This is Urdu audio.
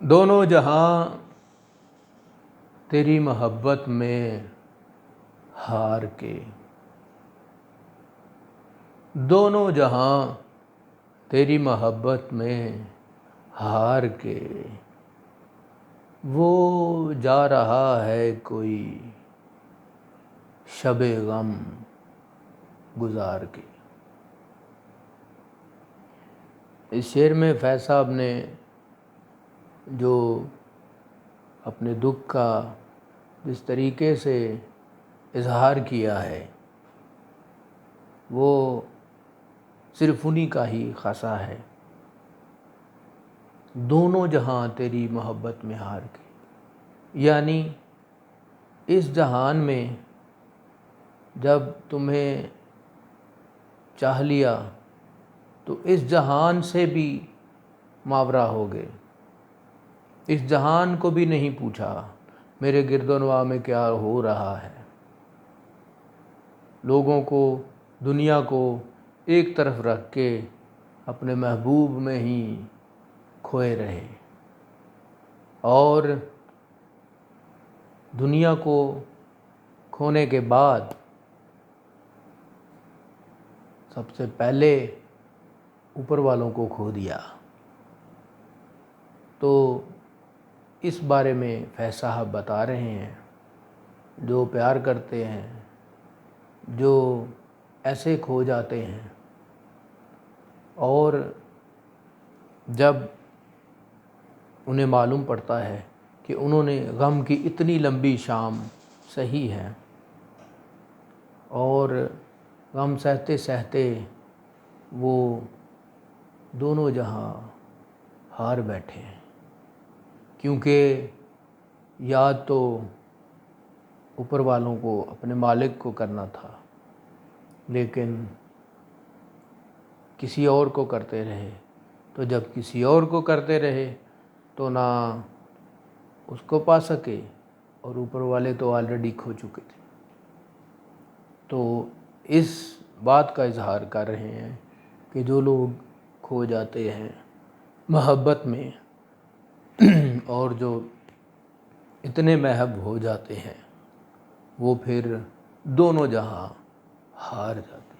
دونوں جہاں تیری محبت میں ہار کے، دونوں جہاں تیری محبت میں ہار کے، وہ جا رہا ہے کوئی شب غم گزار کے۔ اس شعر میں فیض صاحب نے جو اپنے دکھ کا جس طریقے سے اظہار کیا ہے وہ صرف انہی کا ہی خاصہ ہے۔ دونوں جہاں تیری محبت میں ہار کے، یعنی اس جہان میں جب تمہیں چاہ لیا تو اس جہان سے بھی ماورا ہو گئے، اس جہان کو بھی نہیں پوچھا میرے گرد و نواح میں کیا ہو رہا ہے۔ لوگوں کو، دنیا کو ایک طرف رکھ کے اپنے محبوب میں ہی کھوئے رہے، اور دنیا کو کھونے کے بعد سب سے پہلے اوپر والوں کو کھو دیا۔ تو اس بارے میں فیض صاحب بتا رہے ہیں، جو پیار کرتے ہیں، جو ایسے کھو جاتے ہیں اور جب انہیں معلوم پڑتا ہے کہ انہوں نے غم کی اتنی لمبی شام سہی ہے اور غم سہتے سہتے وہ دونوں جہاں ہار بیٹھے ہیں، کیونکہ یاد تو اوپر والوں کو، اپنے مالک کو کرنا تھا، لیکن کسی اور کو کرتے رہے۔ تو جب کسی اور کو کرتے رہے تو نہ اس کو پا سکے، اور اوپر والے تو آلریڈی کھو چکے تھے۔ تو اس بات کا اظہار کر رہے ہیں کہ جو لوگ کھو جاتے ہیں محبت میں اور جو اتنے محب ہو جاتے ہیں وہ پھر دونوں جہاں ہار جاتے ہیں۔